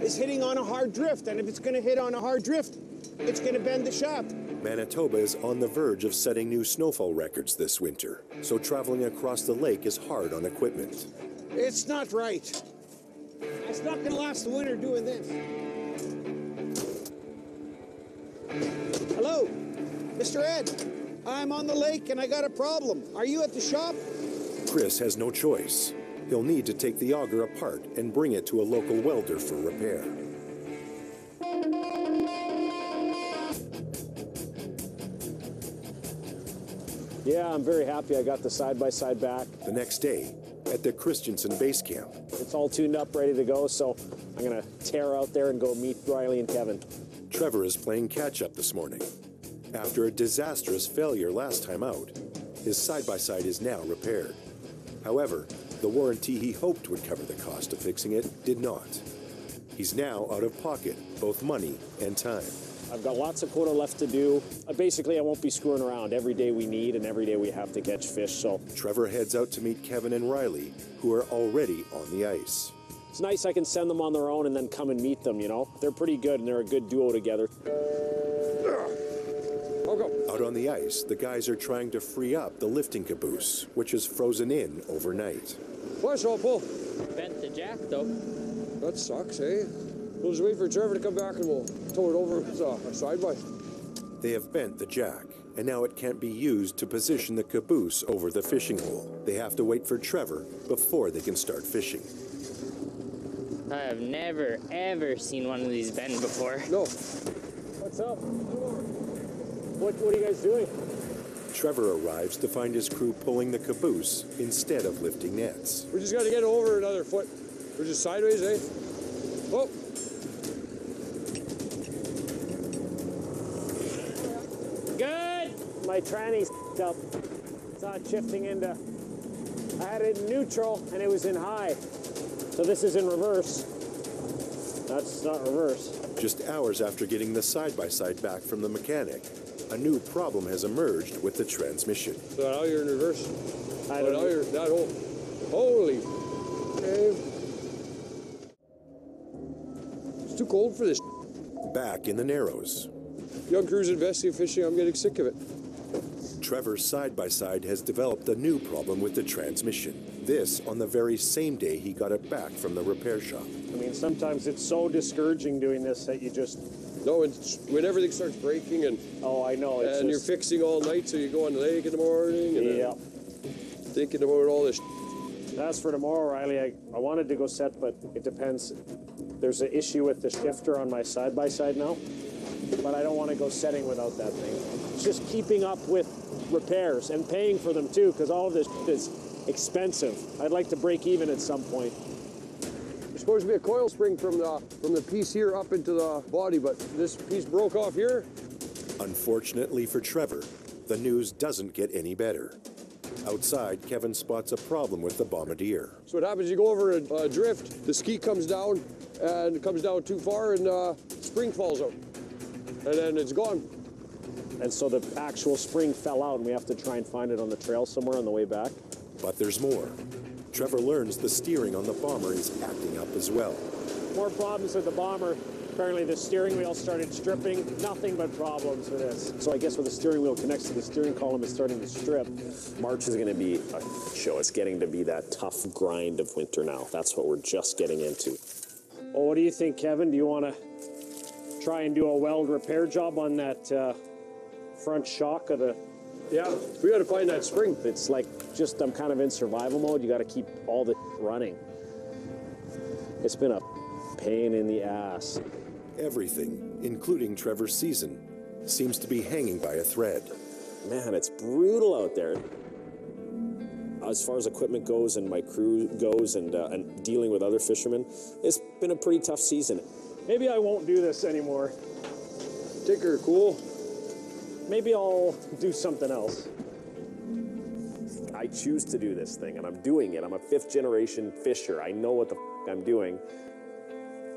is hitting on a hard drift, and if it's going to hit on a hard drift, it's going to bend the shaft. Manitoba is on the verge of setting new snowfall records this winter, so traveling across the lake is hard on equipment. It's not right. It's not going to last the winter doing this. Hello, Mr. Ed. I'm on the lake and I got a problem. Are you at the shop? Chris has no choice. He'll need to take the auger apart and bring it to a local welder for repair. Yeah, I'm very happy I got the side-by-side back. The next day, at the Christensen base camp. It's all tuned up, ready to go, so I'm gonna tear out there and go meet Riley and Kevin. Trevor is playing catch-up this morning. After a disastrous failure last time out, his side-by-side is now repaired. However, the warranty he hoped would cover the cost of fixing it did not. He's now out of pocket, both money and time. I've got lots of quota left to do. Basically, I won't be screwing around. Every day we need and every day we have to catch fish, so. Trevor heads out to meet Kevin and Riley, who are already on the ice. It's nice I can send them on their own and then come and meet them, you know? They're pretty good and they're a good duo together. Out on the ice, the guys are trying to free up the lifting caboose, which is frozen in overnight. What's up, Paul? Bent the jack, though. That sucks, eh? We'll just wait for Trevor to come back and we'll tow it over with a side-by. They have bent the jack, and now it can't be used to position the caboose over the fishing hole. They have to wait for Trevor before they can start fishing. I have never, ever seen one of these bend before. No. What's up? What are you guys doing? Trevor arrives to find his crew pulling the caboose instead of lifting nets. We just got to get over another foot. We're just sideways, eh? Oh. Good! My tranny's up. It's not shifting into... I had it in neutral and it was in high. So this is in reverse. That's not reverse. Just hours after getting the side-by-side back from the mechanic, a new problem has emerged with the transmission. So now you're in reverse. I don't know. Now you're that hole. Holy. Okay. It's too cold for this. Back in the Narrows, Young crews investigating fishing, I'm getting sick of it. Trevor's side-by-side has developed a new problem with the transmission. This on the very same day he got it back from the repair shop. I mean, sometimes it's so discouraging doing this that you just... No, it's when everything starts breaking and... Oh, I know. It's and just... you're fixing all night, so you go on the lake in the morning and yeah. thinking about all this. As for tomorrow, Riley, I wanted to go set, but it depends. There's an issue with the shifter on my side-by-side now, but I don't want to go setting without that thing. It's just keeping up with repairs and paying for them too, because all of this is expensive. I'd like to break even at some point. There's supposed to be a coil spring from the piece here up into the body, but this piece broke off here. Unfortunately for Trevor, the news doesn't get any better. Outside, Kevin spots a problem with the bombardier. So what happens, you go over a drift, the ski comes down, and it comes down too far, and the spring falls out. And then it's gone. And so the actual spring fell out, and we have to try and find it on the trail somewhere on the way back. But there's more. Trevor learns the steering on the bomber is acting up as well. More problems with the bomber. Apparently the steering wheel started stripping. Nothing but problems with this. So I guess when the steering wheel connects to the steering column, it's starting to strip. March is going to be a show. It's getting to be that tough grind of winter now. That's what we're just getting into. Well, what do you think, Kevin? Do you want to try and do a weld repair job on that front shock of the... Yeah, we got to find that spring. It's like just, I'm kind of in survival mode. You got to keep all the running. It's been a pain in the ass. Everything, including Trevor's season, seems to be hanging by a thread. Man, it's brutal out there. As far as equipment goes and my crew goes and dealing with other fishermen, it's been a pretty tough season. Maybe I won't do this anymore. Take her cool. Maybe I'll do something else. I choose to do this thing, and I'm doing it. I'm a fifth-generation fisher. I know what the I'm doing.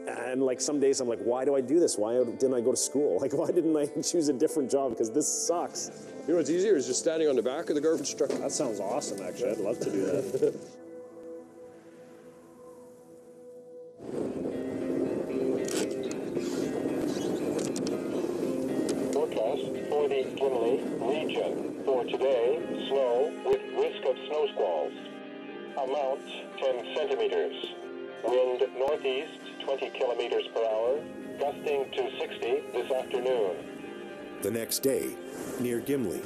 And like some days I'm like, why do I do this? Why didn't I go to school? Like, why didn't I choose a different job? Because this sucks. You know what's easier is just standing on the back of the garbage truck. That sounds awesome, actually. I'd love to do that. today, snow with risk of snow squalls. Amount 10 centimeters. Wind northeast 20 kilometers per hour, gusting to 60 this afternoon. The next day, near Gimli,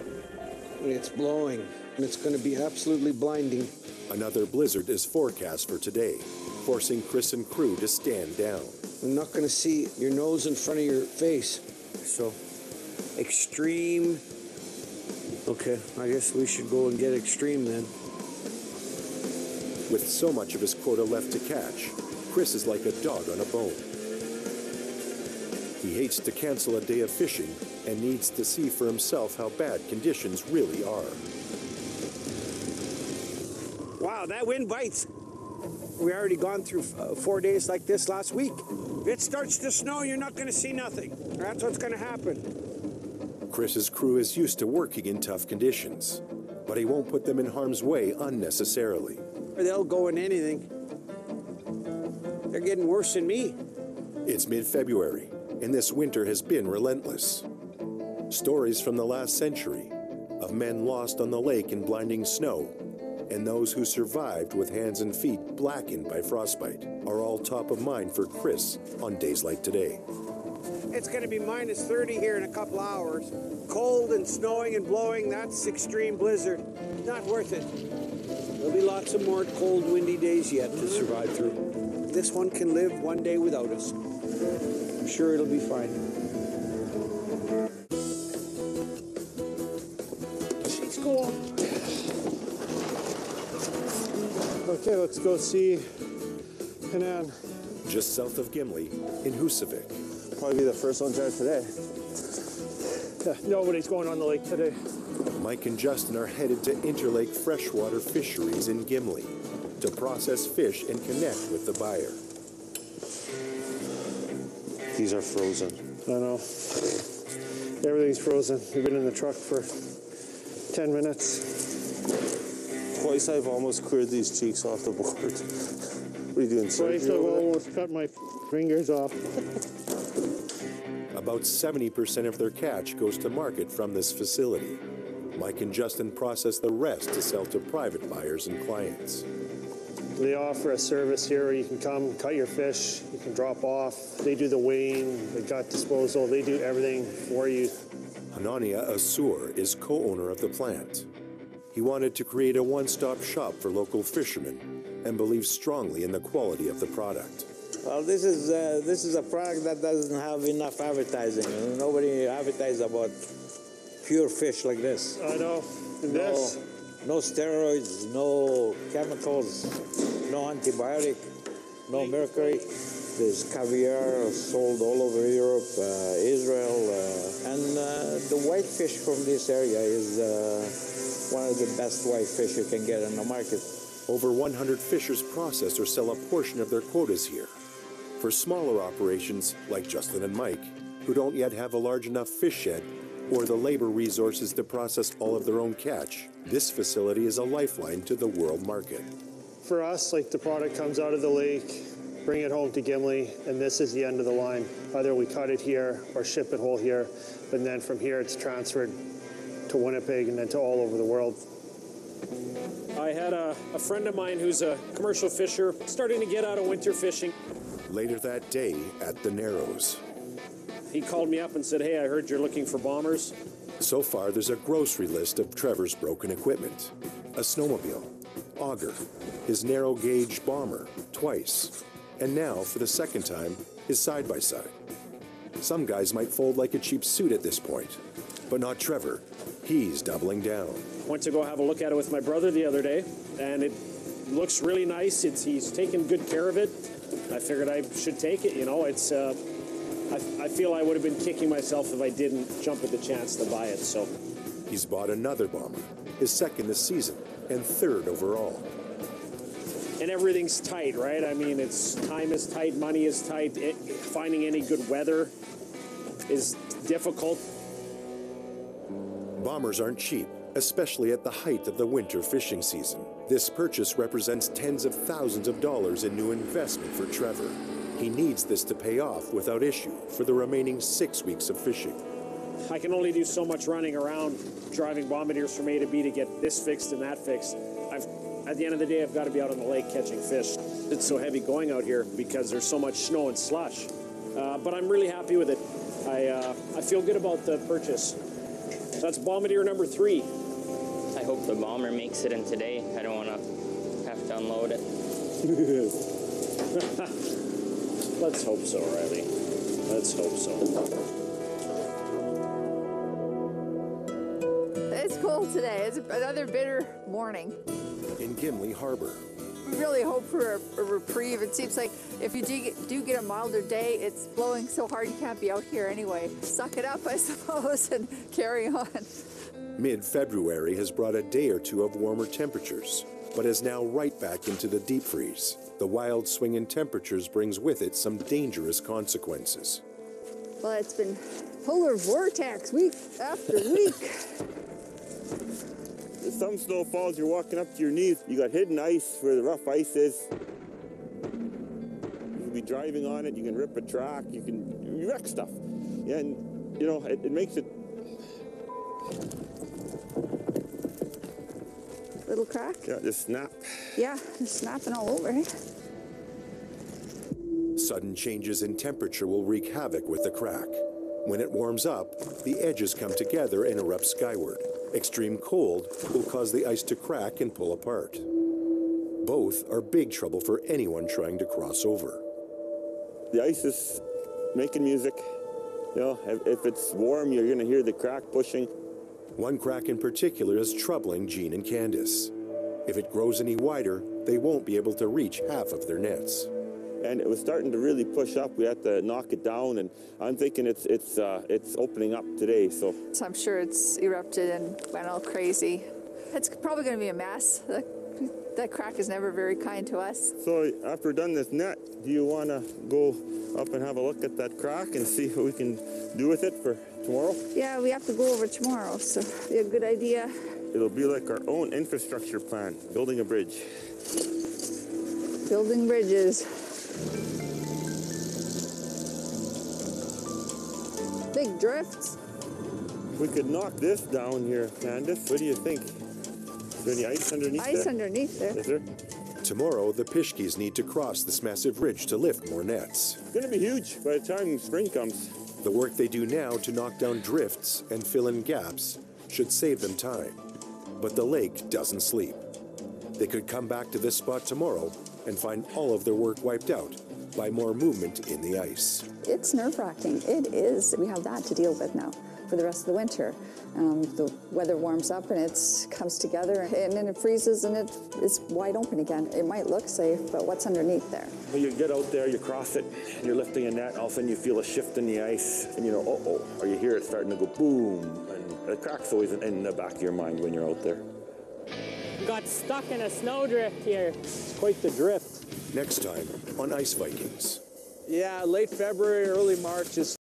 it's blowing, and it's going to be absolutely blinding. another blizzard is forecast for today, forcing Chris and crew to stand down. I'm not going to see your nose in front of your face. So, extreme. Okay, I guess we should go and get extreme then. With so much of his quota left to catch, Chris is like a dog on a bone. He hates to cancel a day of fishing and needs to see for himself how bad conditions really are. Wow, that wind bites. We already gone through 4 days like this last week. If it starts to snow, you're not going to see nothing. That's what's going to happen. Chris's crew is used to working in tough conditions, but he won't put them in harm's way unnecessarily. They'll go in anything. They're getting worse than me. It's mid-February, and this winter has been relentless. Stories from the last century of men lost on the lake in blinding snow and those who survived with hands and feet blackened by frostbite are all top of mind for Chris on days like today. It's going to be minus 30 here in a couple hours. Cold and snowing and blowing, that's extreme blizzard. Not worth it. There'll be lots of more cold, windy days yet to survive through. This one can live one day without us. I'm sure it'll be fine. She's cool. Okay, let's go see Hanan. Just south of Gimli in Husavik. Probably be the first one there today. Yeah, nobody's going on the lake today. Mike and Justin are headed to interlake freshwater fisheries in Gimli to process fish and connect with the buyer. These are frozen. I know. Everything's frozen. We've been in the truck for 10 minutes. Twice I've almost cleared these cheeks off the board. What are you doing, surgery? Twice I've almost cut my fingers off. About 70% of their catch goes to market from this facility. Mike and Justin process the rest to sell to private buyers and clients. They offer a service here where you can come, cut your fish, you can drop off. They do the weighing, the gut disposal, they do everything for you. Hanania Asur is co-owner of the plant. He wanted to create a one-stop shop for local fishermen and believes strongly in the quality of the product. Well, this is a product that doesn't have enough advertising. Nobody advertises about pure fish like this. I know. This. No steroids, no chemicals, no antibiotic, no mercury. There's caviar sold all over Europe, Israel, and the whitefish from this area is one of the best whitefish you can get on the market. Over 100 fishers process or sell a portion of their quotas here. For smaller operations like Justin and Mike, who don't yet have a large enough fish shed or the labor resources to process all of their own catch, this facility is a lifeline to the world market. For us, like the product comes out of the lake, bring it home to Gimli, and this is the end of the line. Either we cut it here or ship it whole here, but then from here it's transferred to Winnipeg and then to all over the world. I had a friend of mine who's a commercial fisher starting to get out of winter fishing. Later that day at the Narrows. He called me up and said, "Hey, I heard you're looking for bombers." So far, there's a grocery list of Trevor's broken equipment. A snowmobile, auger, his narrow gauge bomber, twice, and now, for the second time, his side-by-side. Some guys might fold like a cheap suit at this point, but not Trevor. He's doubling down. Went to go have a look at it with my brother the other day, and it looks really nice. He's taken good care of it. I figured I should take it, you know. I feel I would have been kicking myself if I didn't jump at the chance to buy it, so. He's bought another bomber, his second this season, and third overall. And everything's tight, right? I mean, time is tight, money is tight. Finding any good weather is difficult. Bombers aren't cheap, especially at the height of the winter fishing season. This purchase represents tens of thousands of dollars in new investment for Trevor. He needs this to pay off without issue for the remaining 6 weeks of fishing. I can only do so much running around driving bombardiers from A to B to get this fixed and that fixed. At the end of the day, I've got to be out on the lake catching fish. It's so heavy going out here because there's so much snow and slush. But I'm really happy with it. I feel good about the purchase. So that's bombardier number 3. I hope the bomber makes it in today. I don't want to have to unload it. Let's hope so, Riley. Let's hope so. It's cold today. It's another bitter morning. In Gimli Harbor. We really hope for a reprieve. It seems like if you do get a milder day, it's blowing so hard you can't be out here anyway. Suck it up, I suppose, and carry on. Mid-February has brought a day or two of warmer temperatures, but is now right back into the deep freeze. The wild swing in temperatures brings with it some dangerous consequences. Well, it's been polar vortex week after week. Some snowfalls, you're walking up to your knees. You got hidden ice where the rough ice is. You can be driving on it. You can rip a track. You wreck stuff. Yeah, and you know it makes it. Little crack? Yeah, just snap. Yeah, just snapping all over. Eh? Sudden changes in temperature will wreak havoc with the crack. When it warms up, the edges come together and erupt skyward. Extreme cold will cause the ice to crack and pull apart. Both are big trouble for anyone trying to cross over. The ice is making music. You know, if it's warm, you're going to hear the crack pushing. One crack in particular is troubling Jean and Candace. If it grows any wider, they won't be able to reach half of their nets. And it was starting to really push up. We had to knock it down, and I'm thinking it's opening up today. So I'm sure it's erupted and went all crazy. It's probably going to be a mess. That crack is never very kind to us. So after we're done this net, do you want to go up and have a look at that crack and see what we can do with it for tomorrow? Yeah, we have to go over tomorrow, so it'll be a good idea. It'll be like our own infrastructure plan, building a bridge. Building bridges. Big drifts. We could knock this down here, Candace. What do you think? Is there any ice underneath there? Ice underneath there. Is there? Tomorrow, the Pishkis need to cross this massive ridge to lift more nets. It's going to be huge by the time spring comes. The work they do now to knock down drifts and fill in gaps should save them time. But the lake doesn't sleep. They could come back to this spot tomorrow and find all of their work wiped out by more movement in the ice. It's nerve-wracking. It is. We have that to deal with now for the rest of the winter. The weather warms up and it comes together, and then it freezes and it's wide open again. It might look safe, but what's underneath there? Well, you get out there, you cross it, and you're lifting a net, all of a sudden you feel a shift in the ice, and you know, uh-oh, or you hear it starting to go boom, and the crack's always in the back of your mind when you're out there. Got stuck in a snowdrift here. It's quite the drift. Next time on Ice Vikings. Yeah, late February, early March is